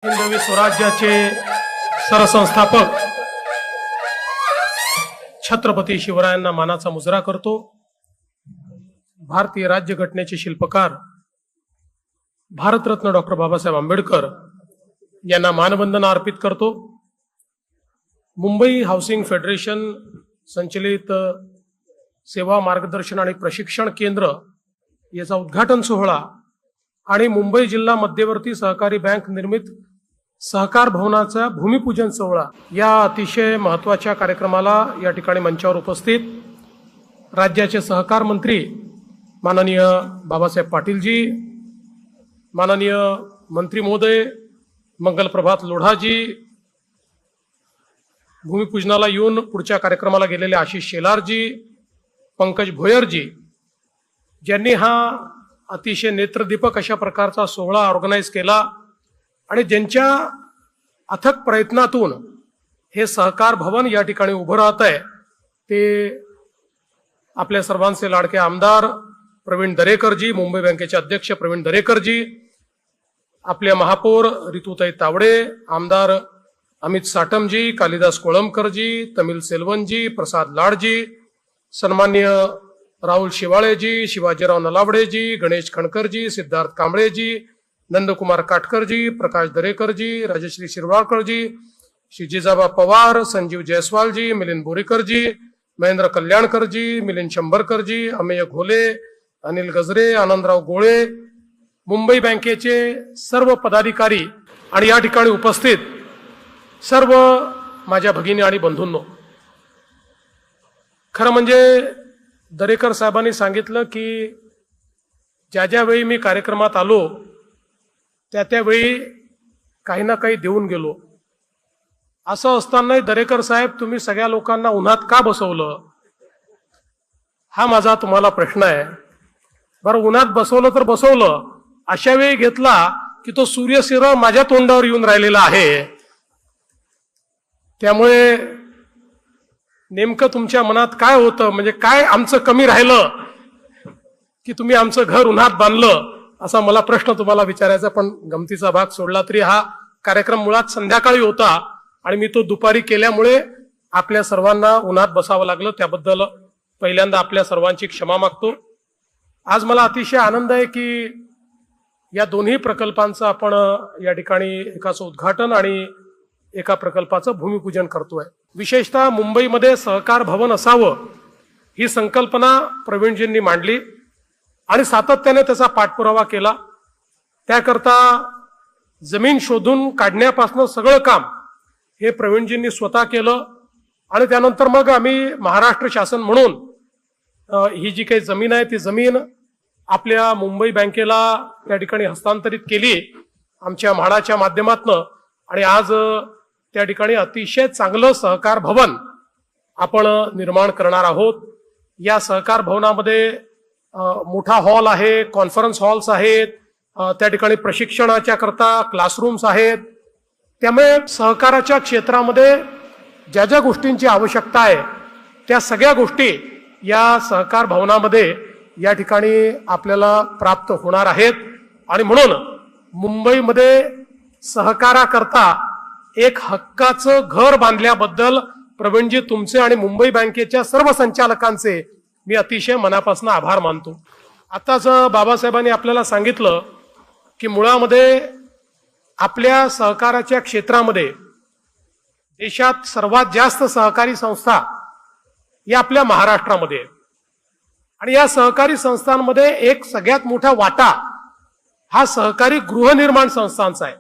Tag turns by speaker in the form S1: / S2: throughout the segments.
S1: हिंदवी स्वराज्याचे सरसंस्थापक छत्रपती शिवरायांना मानाचा मुजरा करतो। भारतीय राज्यघटनेचे शिल्पकार भारतरत्न डॉक्टर बाबासाहेब आंबेडकर यांना मानवंदना अर्पित करतो। मुंबई हाऊसिंग फेडरेशन संचलित सेवा मार्गदर्शन आणि प्रशिक्षण केंद्र याचा उद्घाटन सोहळा आणि मुंबई जिल्हा मध्यवर्ती सहकारी बँक निर्मित सहकार भवनाचा भूमिपूजन सोहळा या अतिशय महत्त्वाच्या कार्यक्रमाला या ठिकाणी मंचावर उपस्थित राज्याचे सहकार मंत्री माननीय बाबासाहेब पाटीलजी, माननीय मंत्री महोदय मंगलप्रभात लोढाजी, भूमिपूजनाला येऊन पुढच्या कार्यक्रमाला गेलेले आशिष शेलारजी, पंकज भोयरजी, ज्यांनी हा अतिशय नेत्रदीपक अशा प्रकारचा सोहळा ऑर्गनाईज केला आणि ज्यांच्या अथक प्रयत्नातून हे सहकार भवन या ठिकाणी उभं राहत आहे ते आपल्या सर्वांचे लाडके आमदार प्रवीण दरेकरजी, मुंबई बँकेचे अध्यक्ष प्रवीण दरेकरजी, आपले महापौर ऋतुताई तावडे, आमदार अमित साटमजी, कालिदास कोळंबकरजी, तमिल सेल्वनजी, प्रसाद लाडजी, सन्मान्य राहुल शिवाळेजी, शिवाजीराव नलावडेजी, गणेश खणकरजी, सिद्धार्थ कांबळेजी, नंदकुमार काटकरजी, प्रकाश दरेकरजी, राजश्री शिरवाळकरजी, श्री जिजाबा पवार, संजीव जयस्वालजी, मिलिंद बोरीकरजी, महेंद्र कल्याणकरजी, मिलिंद शंभरकरजी, अमेय घोले, अनिल गजरे, आनंदराव गोळे, मुंबई बँकेचे सर्व पदाधिकारी आणि या ठिकाणी उपस्थित सर्व माझ्या भगिनी आणि बंधूंनो, खरं म्हणजे दरेकर साहेबांनी सांगितलं की ज्या ज्या वेळी मी कार्यक्रमात आलो त्यावेळी काही ना काही देऊन गेलो। असं असतानाही दरेकर साहेब तुम्ही सगळ्या लोकांना उन्हात का बसवलं, हा माझा तुम्हाला प्रश्न आहे। बरं, उन्हात बसवलं तर बसवलं, अशा वेळी घेतला की तो सूर्यशिरळ माझ्या तोंडावर येऊन राहिलेला आहे। त्यामुळे नेमकं तुमच्या मनात काय होतं, म्हणजे काय आमचं कमी राहिलं की तुम्ही आमचं घर उन्हात बांधलं, असा मला प्रश्न तुम्हाला विचारायचा। पण गमतीचा भाग सोडला तरी हा कार्यक्रम मुळात संध्याकाळी होता आणि मी तो दुपारी केल्यामुळे आपल्या सर्वांना उन्हात बसावं लागलं, त्याबद्दल पहिल्यांदा आपल्या सर्वांची क्षमा मागतो। आज मला अतिशय आनंद आहे की या दोन्ही प्रकल्पांचं आपण या ठिकाणी एकाचं उद्घाटन आणि एका प्रकल्पाचं भूमिपूजन करतोय। विशेषतः मुंबईमध्ये सहकार भवन असावं ही संकल्पना प्रवीणजींनी मांडली आणि सातत्याने त्याचा पाठपुरावा केला। त्याकरता जमीन शोधून काढण्यापासून सगळं काम हे प्रवीणजींनी स्वतः केलं आणि त्यानंतर मग आम्ही महाराष्ट्र शासन म्हणून ही जी काही जमीन आहे ती जमीन आपल्या मुंबई बँकेला त्या ठिकाणी हस्तांतरित केली आमच्या म्हाडाच्या माध्यमातून आणि आज त्या ठिकाणी अतिशय चांगलं सहकार भवन आपण निर्माण करणार आहोत। या सहकार भवनामध्ये मोठा हॉल आहे, कॉन्फरन्स हॉल्स आहेत, त्या ठिकाणी प्रशिक्षणाच्या करता क्लासरूम्स आहेत। त्यामुळे सहकाराच्या क्षेत्रामध्ये ज्या ज्या गोष्टींची आवश्यकता आहे त्या सगळ्या गोष्टी या सहकार भवनामध्ये या ठिकाणी आपल्याला प्राप्त होणार आहेत आणि म्हणून मुंबईमध्ये सहकाराकरता एक हक्काचं घर बांधल्याबद्दल प्रवीणजी तुमचे आणि मुंबई बँकेच्या सर्व संचालकांचे मी अतिशय मनापासून आभार मानतो। आताच बाबासाहेबांनी आपल्याला सांगितलं की मुळामध्ये आपल्या सहकाराच्या क्षेत्रामध्ये देशात सर्वात जास्त सहकारी संस्था या आपल्या महाराष्ट्रामध्ये आणि या सहकारी संस्थांमध्ये एक सगळ्यात मोठा वाटा हा सहकारी गृहनिर्माण संस्थांचा आहे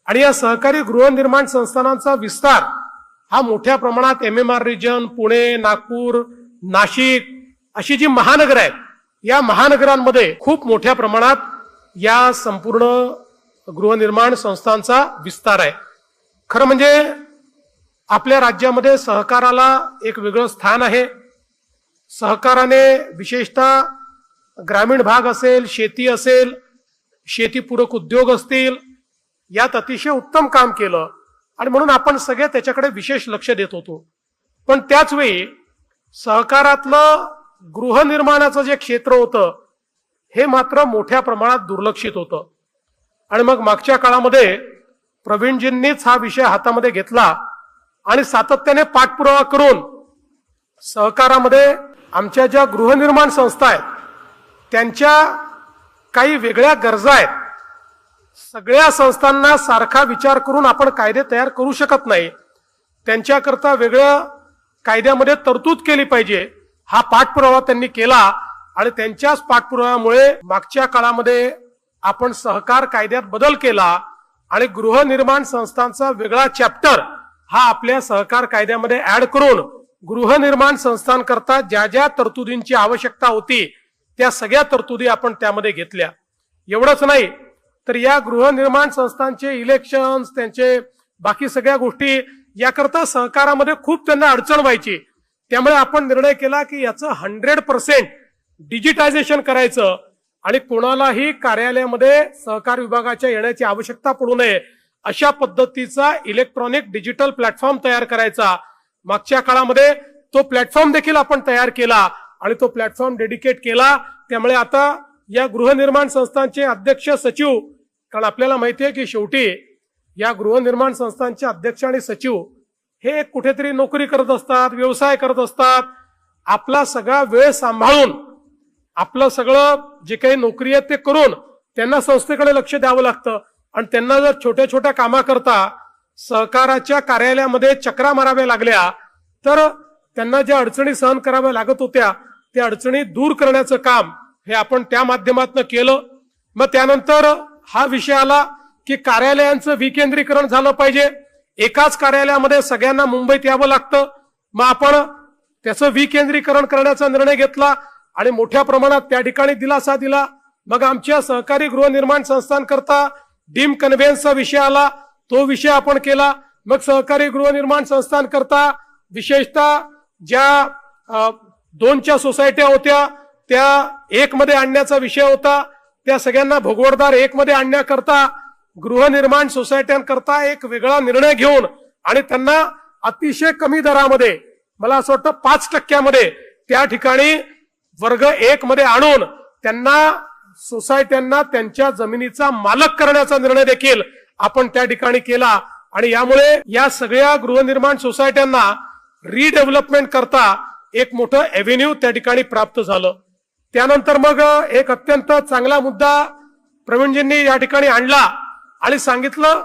S1: आणि या सहकारी गृहनिर्माण संस्थानांचा विस्तार हा मोठ्या प्रमाणात MMR रिजन, पुणे, नागपूर, नाशिक अशी जी महानगर आहेत या महानगरांमध्ये खूप मोठ्या प्रमाणात या संपूर्ण गृहनिर्माण संस्थांचा विस्तार आहे। खरं म्हणजे आपल्या राज्यामध्ये सहकाराला एक वेगळं स्थान आहे। सहकाराने विशेषतः ग्रामीण भाग असेल, शेती असेल, शेतीपूरक उद्योग असतील, यात अतिशय उत्तम काम केलं आणि म्हणून आपण सगळे त्याच्याकडे विशेष लक्ष देत होतो। पण त्याच वेळी सहकारातलं गृहनिर्माणाचं जे क्षेत्र होतं हे मात्र मोठ्या प्रमाणात दुर्लक्षित होतं आणि मग मागच्या काळामध्ये प्रवीणजींनीच हा विषय हातामध्ये घेतला आणि सातत्याने पाठपुरावा करून सहकारामध्ये आमच्या ज्या गृहनिर्माण संस्था आहेत त्यांच्या काही वेगळ्या गरजा आहेत. सगळ्या संस्थांना सारखा विचार करून आपण कायदे तयार करू शकत नाही. त्यांच्याकरता वेगळ्या कायद्यामध्ये तरतूद केली पाहिजे. हा पाठपुरावा त्यांनी केला आणि त्यांच्याच पाठपुराव्यामुळे मागच्या काळामध्ये आपण सहकार कायद्यात बदल केला आणि गृहनिर्माण संस्थांचा वेगळा चॅप्टर हा आपल्या सहकार कायद्यामध्ये ऍड करून गृहनिर्माण संस्थांकरता ज्या ज्या तरतुदींची आवश्यकता होती त्या सगळ्या तरतुदी आपण त्यामध्ये घेतल्या. एवढंच नाही तर या गृहनिर्माण संस्थांचे इलेक्शन्स, त्यांचे बाकी सगळ्या गोष्टी याकरता सहकारामध्ये खूप त्यांना अडचण व्हायची. त्यामुळे आपण निर्णय केला की याचं 100% डिजिटायझेशन करायचं आणि कोणालाही कार्यालयामध्ये सहकार विभागाच्या येण्याची आवश्यकता पडू नये अशा पद्धतीचा इलेक्ट्रॉनिक डिजिटल प्लॅटफॉर्म तयार करायचा. मागच्या काळामध्ये तो प्लॅटफॉर्म देखील आपण तयार केला आणि तो प्लॅटफॉर्म डेडिकेट केला. त्यामुळे आता या गृहनिर्माण संस्थांचे अध्यक्ष, सचिव, कारण आपल्याला माहिती आहे की शेवटी या गृहनिर्माण संस्थांचे अध्यक्ष आणि सचिव हे कुठेतरी नोकरी करत असतात, व्यवसाय करत असतात. आपला सगळा वेळ सांभाळून आपलं सगळं जे काही नोकरी आहे ते करून त्यांना संस्थेकडे लक्ष द्यावं लागतं आणि त्यांना जर छोट्या छोट्या कामाकरता सहकाराच्या कार्यालयामध्ये चक्रा माराव्या लागल्या तर त्यांना ज्या अडचणी सहन कराव्या लागत होत्या त्या अडचणी दूर करण्याचं काम हे आपण त्या माध्यमातून केलं. मग त्यानंतर हा विषय आला की कार्यालयांचं विकेंद्रीकरण झालं पाहिजे. एकाच कार्यालयामध्ये सगळ्यांना मुंबईत यावं लागतं. मग आपण त्याचं विकेंद्रीकरण करण्याचा निर्णय घेतला आणि मोठ्या प्रमाणात त्या ठिकाणी दिलासा दिला. मग आमच्या सहकारी गृहनिर्माण संस्थांकरता डीम कन्व्हेन्सचा विषय आला, तो विषय आपण केला. मग सहकारी गृहनिर्माण संस्थांकरता विशेषतः ज्या 2च्या सोसायट्या होत्या त्या 1 मध्ये आणण्याचा विषय होता. त्या सगळ्यांना भोगवटदार 1 मध्ये आणण्याकरता गृहनिर्माण सोसायट्यांकरता एक वेगळा निर्णय घेऊन आणि त्यांना अतिशय कमी दरामध्ये, मला असं वाटतं 5% त्या ठिकाणी वर्ग 1 मध्ये आणून त्यांना सोसायट्यांना त्यांच्या जमिनीचा मालक करण्याचा निर्णय देखील आपण त्या ठिकाणी केला. आणि यामुळे या सगळ्या गृहनिर्माण सोसायट्यांना रिडेव्हलपमेंट करता एक मोठं एव्हेन्यू त्या ठिकाणी प्राप्त झालं. त्यानंतर मग एक अत्यंत चांगला मुद्दा प्रवीणजींनी या ठिकाणी आणला आणि सांगितलं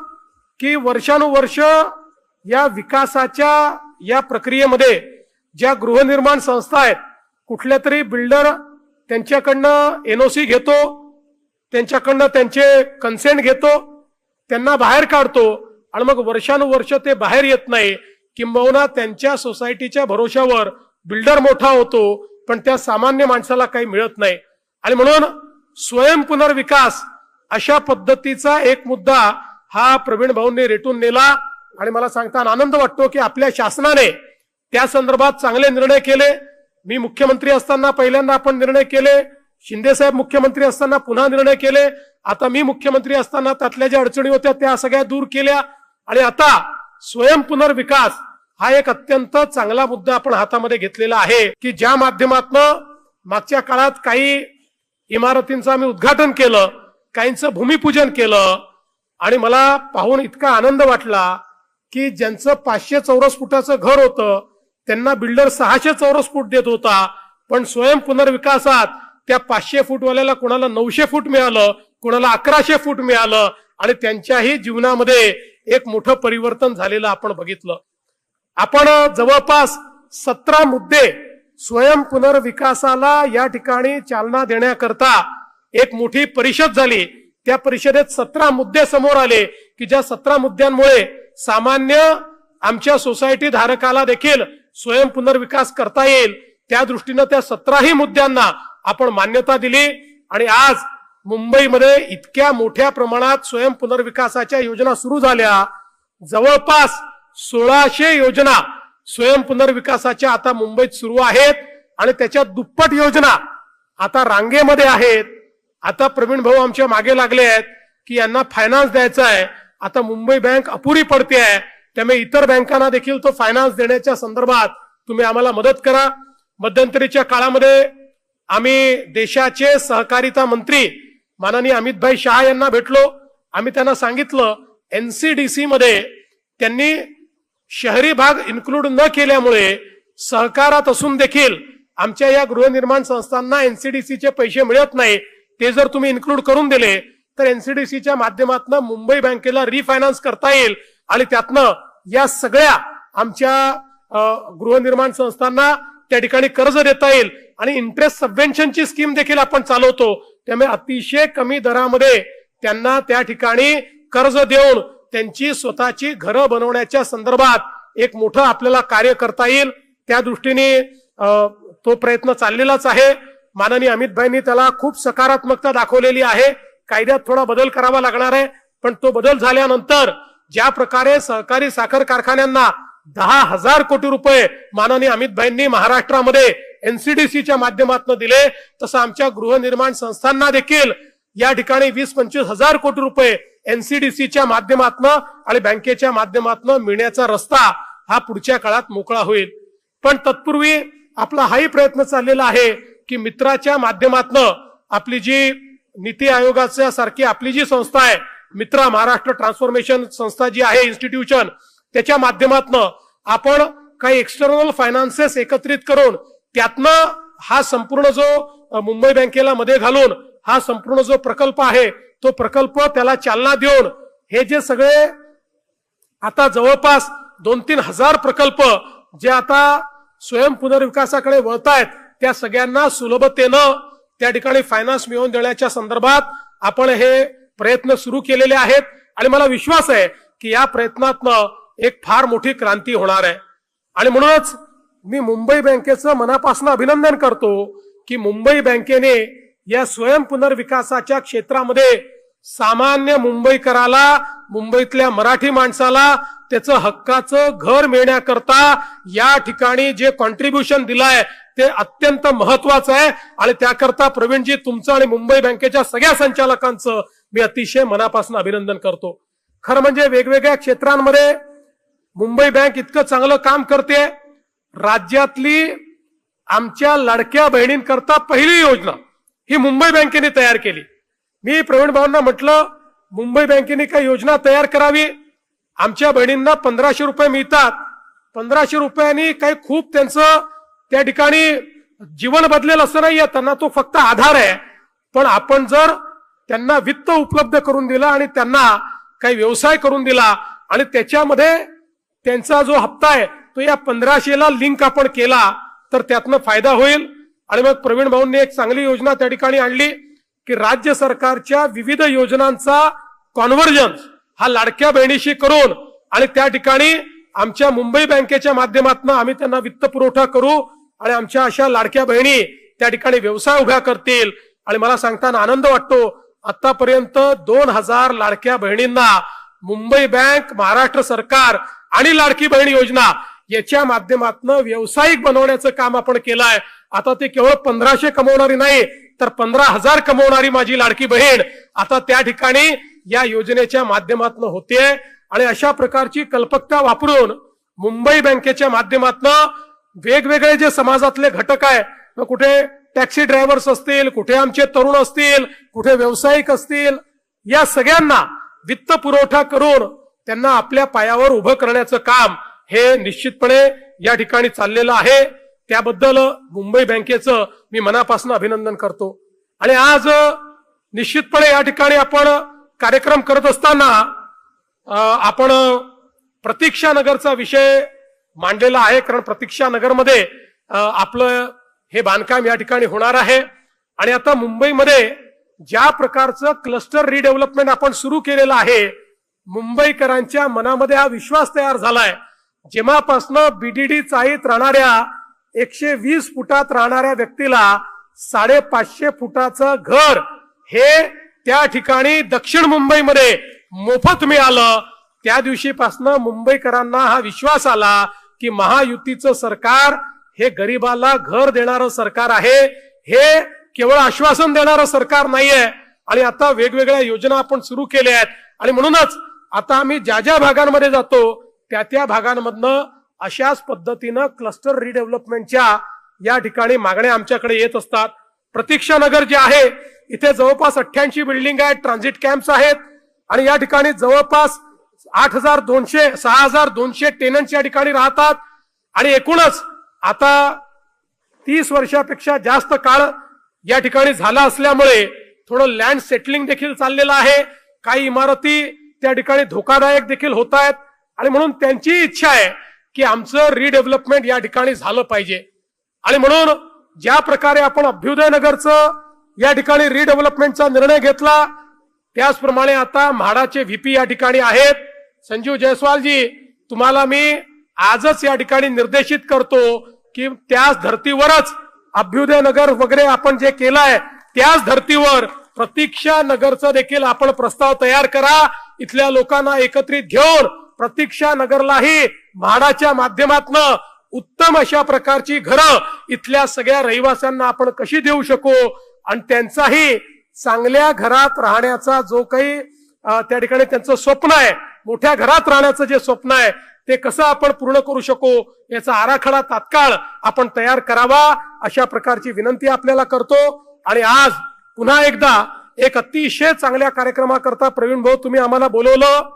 S1: की वर्षानुवर्ष या विकासाच्या या प्रक्रियेमध्ये ज्या गृहनिर्माण संस्था आहेत, कुठल्या तरी बिल्डर त्यांच्याकडनं एनओसी घेतो, त्यांच्याकडनं त्यांचे कन्सेंट घेतो, त्यांना बाहेर काढतो आणि मग वर्षानुवर्ष ते बाहेर येत नाही. किंबहुना त्यांच्या सोसायटीच्या भरोशावर बिल्डर मोठा होतो पण त्या सामान्य माणसाला काही मिळत नाही. आणि म्हणून स्वयंपुनर्विकास अशा पद्धतीचा एक मुद्दा हा प्रवीण भाऊंनी रेटून नेला आणि मला सांगताना आनंद वाटतो की आपल्या शासनाने त्या संदर्भात चांगले निर्णय केले. मी मुख्यमंत्री असताना पहिल्यांदा आपण निर्णय केले, शिंदे साहेब मुख्यमंत्री असताना पुन्हा निर्णय केले, आता मी मुख्यमंत्री असताना त्यातल्या ज्या अडचणी होत्या त्या सगळ्या दूर केल्या आणि आता स्वयंपुनर्विकास हा एक अत्यंत चांगला मुद्दा आपण हातामध्ये घेतलेला आहे की ज्या माध्यमातून मागच्या काळात काही इमारतींचं आम्ही उद्घाटन केलं, काहींचं भूमिपूजन केलं आणि मला पाहून इतका आनंद वाटला की ज्यांचं 500 चौरस फुटाचं घर होतं त्यांना बिल्डर 600 चौरस फूट देत होता, पण स्वयं पुनर्विकासात त्या 500 फूटवाल्याला कोणाला 900 फूट मिळालं, कोणाला 1100 फूट मिळालं आणि त्यांच्याही जीवनामध्ये एक मोठं परिवर्तन झालेलं आपण बघितलं. आपण जवळपास 17 मुद्दे स्वयं पुनर्विकासाला या ठिकाणी चालना देण्याकरता एक मोठी परिषद झाली. त्या परिषदेत 17 मुद्दे समोर आले की ज्या 17 मुद्द्यांमुळे सामान्य आमच्या सोसायटी धारकाला देखील स्वयं पुनर्विकास करता येईल. त्या दृष्टीने त्या 17ही मुद्द्यांना आपण मान्यता दिली आणि आज मुंबईमध्ये इतक्या मोठ्या प्रमाणात स्वयं पुनर्विकासाच्या योजना सुरू झाल्या. जवळपास 1600 योजना स्वयं पुनर्विकासाच्या आता मुंबईत सुरू आहेत आणि त्याच्या दुप्पट योजना आता रांगेमध्ये आहेत. आता प्रवीण भाऊ आमच्या मागे लागले आहेत की यांना फायनान्स द्यायचा आहे. आता मुंबई बँक अपुरी पडते आहे, त्यामुळे इतर बँकांना देखील तो फायनान्स देण्याच्या संदर्भात तुम्ही आम्हाला मदत करा. मध्यंतरीच्या काळामध्ये आम्ही देशाचे सहकारिता मंत्री माननीय अमितभाई शाह यांना भेटलो. आम्ही त्यांना सांगितलं एनसीडीसी मध्ये त्यांनी शहरी भाग इन्क्लूड न केल्यामुळे सहकारात असून देखील आमच्या या गृहनिर्माण संस्थांना एनसीडीसीचे पैसे मिळत नाही. ते जर तुम्ही इन्क्लूड करून दिले तर एनसीडीसीच्या माध्यमातून मुंबई बँकेला रिफायनान्स करता येईल आणि त्यातनं या सगळ्या आमच्या गृहनिर्माण संस्थांना त्या ठिकाणी कर्ज देता येईल आणि इंटरेस्ट सबवेन्शनची स्कीम देखील आपण चालवतो. त्यामुळे अतिशय कमी दरामध्ये त्यांना त्या ठिकाणी कर्ज देऊन त्यांची स्वतःची घरं बनवण्याच्या संदर्भात एक मोठं आपल्याला कार्य करता येईल. त्या दृष्टीने तो प्रयत्न चाललेलाच आहे. माननीय अमितभाईंनी त्याला खूप सकारात्मकता दाखवलेली आहे. कायद्यात थोडा बदल करावा लागणार आहे, पण तो बदल झाल्यानंतर ज्या प्रकारे सहकारी साखर कारखान्यांना 10,000 कोटी रुपये माननीय अमितभाईंनी महाराष्ट्रामध्ये एनसीडीसीच्या माध्यमातून दिले, तसं आमच्या गृहनिर्माण संस्थांना देखील या ठिकाणी 20-25 हजार कोटी रुपये एनसीडीसीच्या माध्यमातून आणि बँकेच्या माध्यमातून मिळण्याचा रस्ता हा पुढच्या काळात मोकळा होईल. पण तत्पूर्वी आपला हाही प्रयत्न चाललेला आहे की मित्राच्या माध्यमातून आपली जी नीती आयोगाच्या सारखी आपली जी संस्था आहे, मित्रा महाराष्ट्र ट्रान्सफॉर्मेशन संस्था जी आहे इन्स्टिट्यूशन, त्याच्या माध्यमातून आपण काही एक्सटर्नल फायनान्सेस एकत्रित करून त्यातनं हा संपूर्ण जो मुंबई बँकेला मध्ये घालून हा संपूर्ण जो प्रकल्प आहे तो प्रकल्प त्याला चालना देऊन हे जे सगळे आता जवळपास 2-3 हजार प्रकल्प जे आता स्वयं पुनर्विकासाकडे वळत आहेत त्या सगळ्यांना सुलभतेनं त्या ठिकाणी फायनान्स मिळवून देण्याच्या संदर्भात आपण हे प्रयत्न सुरू केलेले आहेत आणि मला विश्वास आहे की या प्रयत्नातनं एक फार मोठी क्रांती होणार आहे. आणि म्हणूनच मी मुंबई बँकेचं मनापासून अभिनंदन करतो की मुंबई बँकेने या स्वयं पुनर्विकासाच्या क्षेत्रामध्ये सामान्य मुंबईकराला, मुंबईतल्या मराठी माणसाला त्याचं हक्काचं घर मिळण्याकरता या ठिकाणी जे कॉन्ट्रीब्युशन दिलंय ते अत्यंत महत्वाचं आहे. आणि त्याकरता प्रवीणजी तुमचं आणि मुंबई बँकेच्या सगळ्या संचालकांचं मी अतिशय मनापासून अभिनंदन करतो. खरं म्हणजे वेगवेगळ्या क्षेत्रांमध्ये मुंबई बँक इतकं चांगलं काम करते. राज्यातली आमच्या लाडक्या बहिणींकरता पहिली योजना ही मुंबई बँकेने तयार केली. मी प्रवीण भाऊंना म्हटलं मुंबई बँकेने काही योजना तयार करावी. आमच्या बहिणींना 1500 रुपये मिळतात. 1500 रुपयांनी काही खूप त्यांचं त्या ठिकाणी जीवन बदलेल असं नाहीये, त्यांना तो फक्त आधार आहे. पण आपण जर त्यांना वित्त उपलब्ध करून दिला आणि त्यांना काही व्यवसाय करून दिला आणि त्याच्यामध्ये त्यांचा जो हप्ता आहे तो या 1500ला लिंक आपण केला तर त्यातनं फायदा होईल. आणि मग प्रवीण भाऊंनी एक चांगली योजना त्या ठिकाणी आणली की राज्य सरकारच्या विविध योजनांचा कॉन्व्हर्जन्स हा लाडक्या बहिणीशी करून आणि त्या ठिकाणी आमच्या मुंबई बँकेच्या माध्यमातून आम्ही त्यांना वित्त पुरवठा करू आणि आमच्या अशा लाडक्या बहिणी त्या ठिकाणी व्यवसाय उभ्या करतील. आणि मला सांगताना आनंद वाटतो आतापर्यंत 2000 लाडक्या बहिणींना मुंबई बँक, महाराष्ट्र सरकार आणि लाडकी बहीण योजना याच्या माध्यमातून व्यावसायिक बनवण्याचं काम आपण केलं आहे. आता ते केवळ 1500 कमवणारी नाही तर 15,000 कमवणारी माझी लाडकी बहीण आता त्या ठिकाणी या योजनेच्या माध्यमातून होते. आणि अशा प्रकारची कल्पकता वापरून मुंबई बँकेच्या माध्यमातून वेगवेगळे जे समाजातले घटक आहे, मग कुठे टॅक्सी ड्रायव्हर्स असतील, कुठे आमचे तरुण असतील, कुठे व्यावसायिक असतील, या सगळ्यांना वित्त पुरवठा करून त्यांना आपल्या पायावर उभं करण्याचं काम हे निश्चितपणे या ठिकाणी चाललेलं आहे. त्याबद्दल मुंबई बँकेचं मी मनापासून अभिनंदन करतो. आणि आज निश्चितपणे या ठिकाणी आपण कार्यक्रम करत असताना आपण प्रतीक्षा नगरचा विषय मांडलेला आहे. कारण प्रतीक्षा नगरमध्ये आपलं हे बांधकाम या ठिकाणी होणार आहे. आणि आता मुंबईमध्ये ज्या प्रकारचं क्लस्टर रिडेव्हलपमेंट आपण सुरू केलेलं आहे, मुंबईकरांच्या मनामध्ये हा विश्वास तयार झालाय. जेव्हापासनं बीडीडी चाळीत राहणाऱ्या 120 फुटात राहणाऱ्या व्यक्तीला 550 फुटाचं घर हे त्या ठिकाणी दक्षिण मुंबईमध्ये मोफत मिळालं, त्या दिवशीपासनं मुंबईकरांना हा विश्वास आला की महायुतीचं सरकार हे गरिबाला घर देणारं सरकार आहे. हे केवळ आश्वासन देणारं सरकार नाहीये. आणि आता वेगवेगळ्या योजना आपण सुरू केल्या आहेत. आणि म्हणूनच आता आम्ही ज्या ज्या भागांमध्ये जातो त्या भागांमधनं अशाच पद्धतीनं क्लस्टर रिडेव्हलपमेंटच्या या ठिकाणी मागण्या आमच्याकडे येत असतात. प्रतीक्षा नगर जे आहे इथे जवळपास 88 बिल्डिंग आहेत, ट्रान्झिट कॅम्प्स आहेत आणि या ठिकाणी जवळपास 6,200 टेनंट्स या ठिकाणी राहतात आणि एकूणच आता 30 वर्षापेक्षा जास्त काळ या ठिकाणी झाला असल्यामुळे थोडं लँड सेटलिंग देखील चाललेलं आहे. काही इमारती त्या ठिकाणी धोकादायक देखील होत आहेत आणि म्हणून त्यांची इच्छा आहे की आमचं रिडेव्हलपमेंट या ठिकाणी झालं पाहिजे. आणि म्हणून ज्या प्रकारे आपण अभ्युदय नगरचं या ठिकाणी रिडेव्हलपमेंटचा निर्णय घेतला त्याचप्रमाणे आता म्हाडाचे व्हीपी या ठिकाणी आहेत. संजीव जयस्वालजी, तुम्हाला मी आजच या ठिकाणी निर्देशित करतो की त्याच धर्तीवरच अभ्युदय नगर वगैरे आपण जे केलंय त्याच धर्तीवर प्रतीक्षा नगरचा देखील आपण प्रस्ताव तयार करा. इथल्या लोकांना एकत्रित घेऊन प्रतीक्षा नगरलाही म्हाडाच्या माध्यमातून उत्तम अशा प्रकारची घरं इथल्या सगळ्या रहिवाशांना आपण कशी देऊ शकू आणि त्यांचाही चांगल्या घरात राहण्याचा जो काही त्या ठिकाणी त्यांचं स्वप्न आहे, मोठ्या घरात राहण्याचं जे स्वप्न आहे ते कसं आपण पूर्ण करू शकू याचा आराखडा तात्काळ आपण तयार करावा अशा प्रकारची विनंती आपल्याला करतो. आणि आज पुन्हा एकदा एक अतिशय चांगल्या कार्यक्रमाकरता प्रवीण भाऊ तुम्ही आम्हाला बोलवलं.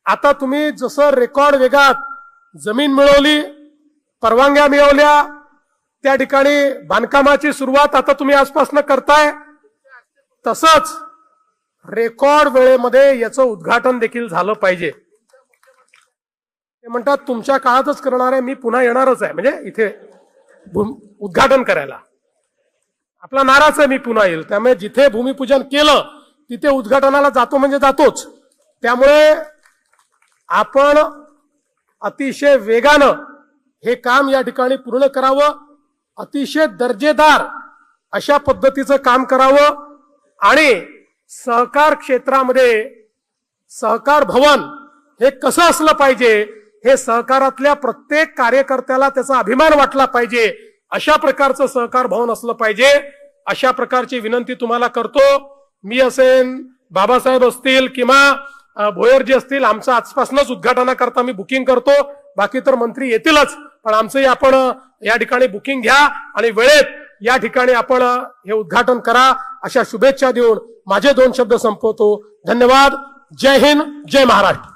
S1: आता तुम्ही जसं रेकॉर्ड वेगात जमीन मिळवली, परवानग्या मिळवल्या, त्या ठिकाणी बांधकामाची सुरुवात आता तुम्ही आजपासून करताय, तसंच रेकॉर्ड वेळेमध्ये याचं उद्घाटन देखील झालं पाहिजे. ते म्हणतात तुमच्या काळातच करणार आहे, मी पुन्हा येणारच आहे म्हणजे इथे उद्घाटन करायला. आपला नाराच आहे मी पुन्हा येईल, त्यामुळे जिथे भूमिपूजन केलं तिथे उद्घाटनाला जातो म्हणजे जातोच. त्यामुळे आपण अतिशय वेगानं हे काम या ठिकाणी पूर्ण करावं, अतिशय दर्जेदार अशा पद्धतीचं काम करावं आणि सहकार क्षेत्रामध्ये सहकार भवन हे कसं असलं पाहिजे हे सहकारातल्या प्रत्येक कार्यकर्त्याला त्याचा अभिमान वाटला पाहिजे अशा प्रकारचं सहकार भवन असलं पाहिजे. अशा प्रकारची विनंती तुम्हाला करतो. मी असेन, बाबासाहेब असतील किंवा भोयरजी असतील, आमचं आजपासूनच उद्घाटनाकरता मी बुकिंग करतो. बाकी तर मंत्री येतीलच, पण आमचंही आपण या ठिकाणी बुकिंग घ्या आणि वेळेत या ठिकाणी आपण हे उद्घाटन करा अशा शुभेच्छा देऊन माझे 2 शब्द संपवतो. धन्यवाद. जय हिंद, जय महाराष्ट्र.